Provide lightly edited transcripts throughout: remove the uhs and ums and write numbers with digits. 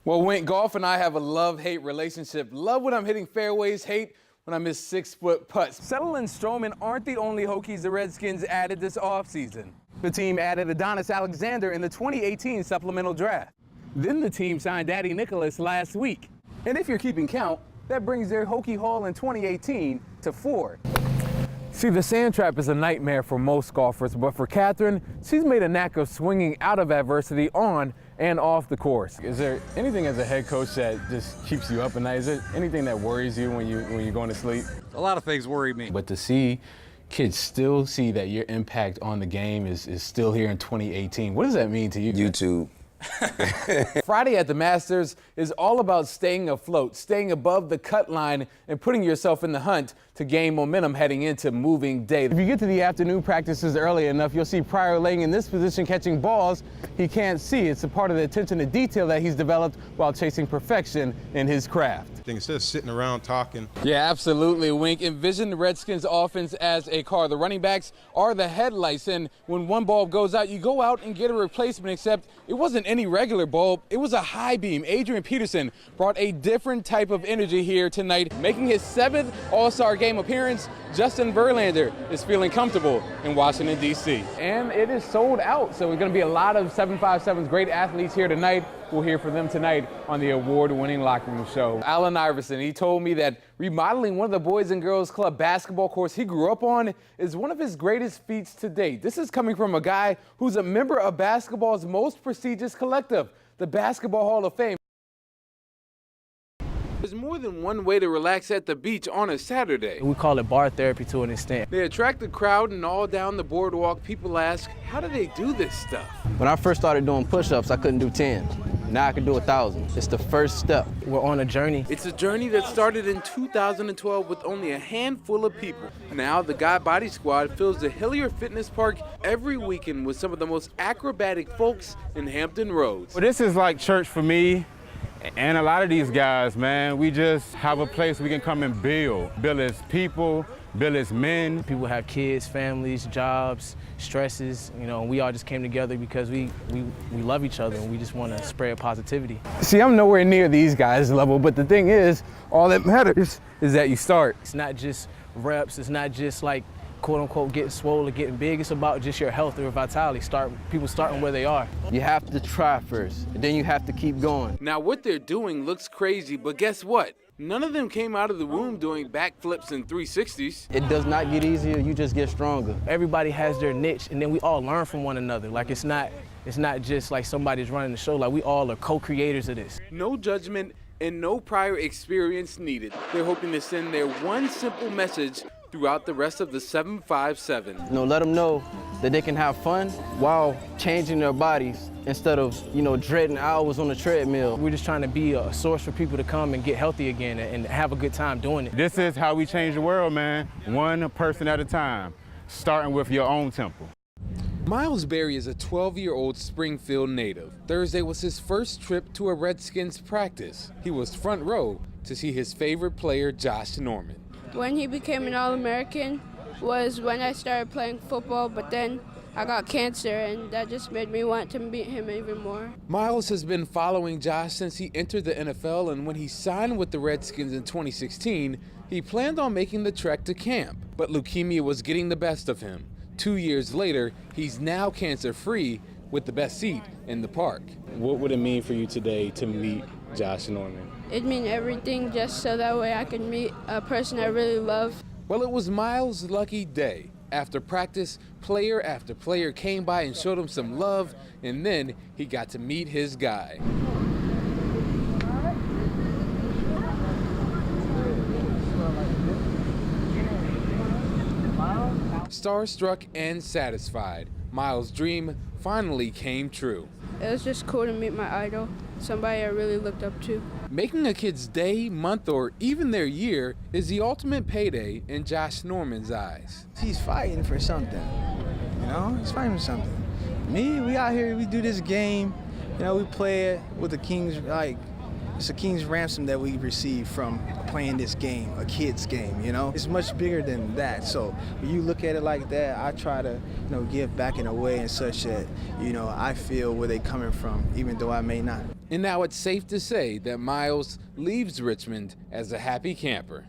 Well, Wink, golf and I have a love-hate relationship. Love when I'm hitting fairways, hate when I miss 6-foot putts. Settle and Stroman aren't the only Hokies the Redskins added this offseason. The team added Adonis Alexander in the 2018 supplemental draft. Then the team signed Daddy Nicholas last week. And if you're keeping count, that brings their Hokie haul in 2018 to 4. See, the sand trap is a nightmare for most golfers, but for Catherine, she's made a knack of swinging out of adversity on and off the course. Is there anything as a head coach that just keeps you up at night? Is there anything that worries you when you're going to sleep? A lot of things worry me. But to see kids still see that your impact on the game is still here in 2018, what does that mean to you? YouTube. Friday at the Masters is all about staying afloat, staying above the cut line, and putting yourself in the hunt to gain momentum heading into moving day. If you get to the afternoon practices early enough, you'll see Pryor laying in this position catching balls he can't see. It's a part of the attention to detail that he's developed while chasing perfection in his craft. Instead of sitting around talking. Yeah, absolutely, Wink. Envision the Redskins offense as a car. The running backs are the headlights, and when one bulb goes out, you go out and get a replacement, except it wasn't any regular bulb. It was a high beam. Adrian Peterson brought a different type of energy here tonight. Making his 7th All-Star Game appearance, Justin Verlander is feeling comfortable in Washington, D.C. And it is sold out, so there's going to be a lot of 757's great athletes here tonight. We'll hear from them tonight on the award-winning Locker Room Show. Allen Iverson, he told me that remodeling one of the Boys and Girls Club basketball courts he grew up on is one of his greatest feats to date. This is coming from a guy who's a member of basketball's most prestigious collective, the Basketball Hall of Fame. There's more than one way to relax at the beach on a Saturday. We call it bar therapy to an extent. They attract the crowd, and all down the boardwalk, people ask, how do they do this stuff? When I first started doing push-ups, I couldn't do 10. Now I can do 1,000. It's the first step. We're on a journey. It's a journey that started in 2012 with only a handful of people. Now the Guy Body Squad fills the Hillier Fitness Park every weekend with some of the most acrobatic folks in Hampton Roads. Well, this is like church for me. And a lot of these guys, man, we just have a place we can come and build as people, build as men. People have kids, families, jobs, stresses, you know, and we all just came together because we love each other and we just want to spread positivity. See, I'm nowhere near these guys' level, but the thing is, all that matters is that you start. It's not just reps, it's not just like quote-unquote getting swole or getting big. It's about just your health or vitality. People starting where they are. You have to try first, and then you have to keep going. Now what they're doing looks crazy, but guess what? None of them came out of the womb doing backflips and 360s. It does not get easier, you just get stronger. Everybody has their niche, and then we all learn from one another. Like it's not just like somebody's running the show. Like we all are co-creators of this. No judgment and no prior experience needed. They're hoping to send their one simple message throughout the rest of the 757. You know, let them know that they can have fun while changing their bodies instead of, you know, dreading hours on the treadmill. We're just trying to be a source for people to come and get healthy again and have a good time doing it. This is how we change the world, man. One person at a time, starting with your own temple. Miles Berry is a 12-year-old Springfield native. Thursday was his first trip to a Redskins practice. He was front row to see his favorite player, Josh Norman. When he became an All-American was when I started playing football, but then I got cancer, and that just made me want to meet him even more. Miles has been following Josh since he entered the NFL, and when he signed with the Redskins in 2016, he planned on making the trek to camp. But leukemia was getting the best of him. 2 years later, he's now cancer-free with the best seat in the park. What would it mean for you today to meet Josh Norman? It means everything, just so that way I can meet a person I really love. Well, it was Miles' lucky day. After practice, player after player came by and showed him some love, and then he got to meet his guy. Starstruck and satisfied, Miles' dream finally came true. It was just cool to meet my idol, somebody I really looked up to. Making a kid's day, month, or even their year is the ultimate payday in Josh Norman's eyes. He's fighting for something, you know? He's fighting for something. Me, we out here, we do this game, you know, we play it with the King's, like, it's a King's ransom that we receive from a playing this game, a kid's game, you know? It's much bigger than that. So when you look at it like that, I try to, give back in a way in such that, I feel where they're coming from, even though I may not. And now it's safe to say that Miles leaves Richmond as a happy camper.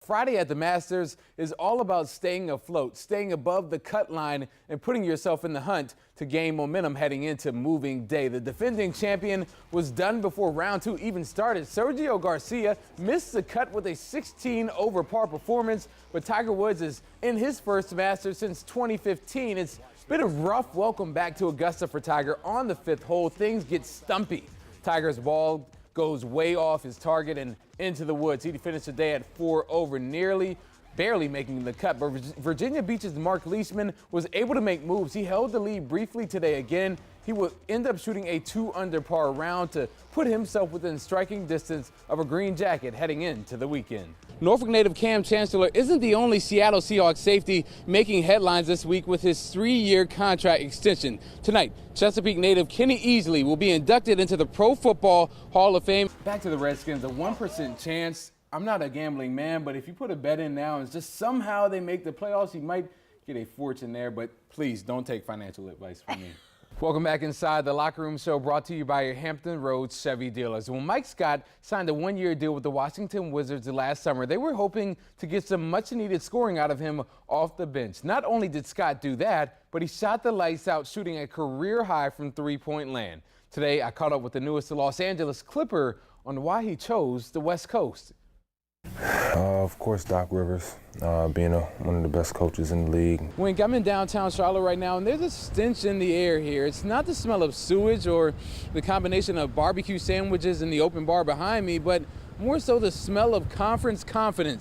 Friday at the Masters is all about staying afloat, staying above the cut line, and putting yourself in the hunt to gain momentum heading into moving day. The defending champion was done before round 2 even started. Sergio Garcia missed the cut with a 16 over par performance, but Tiger Woods is in his first Masters since 2015. It's been a rough welcome back to Augusta for Tiger. On the 5th hole, things get stumpy. Tiger's ball goes way off his target and into the woods. He finished the day at 4 over, barely making the cut. But Virginia Beach's Mark Leishman was able to make moves. He held the lead briefly today again. He will end up shooting a 2 under par round to put himself within striking distance of a green jacket heading into the weekend. Norfolk native Cam Chancellor isn't the only Seattle Seahawks safety making headlines this week with his 3-year contract extension. Tonight, Chesapeake native Kenny Easley will be inducted into the Pro Football Hall of Fame. Back to the Redskins, a 1% chance. I'm not a gambling man, but if you put a bet in now and just somehow they make the playoffs, you might get a fortune there, but please don't take financial advice from me. Welcome back inside the Locker Room Show, brought to you by your Hampton Roads Chevy dealers. When Mike Scott signed a 1-year deal with the Washington Wizards last summer, they were hoping to get some much-needed scoring out of him off the bench. Not only did Scott do that, but he shot the lights out, shooting a career high from three-point land. Today, I caught up with the newest Los Angeles Clipper on why he chose the West Coast. Of course, Doc Rivers, being one of the best coaches in the league. Wink, I'm in downtown Charlotte right now, and there's a stench in the air here. It's not the smell of sewage or the combination of barbecue sandwiches in the open bar behind me, but more so the smell of conference confidence.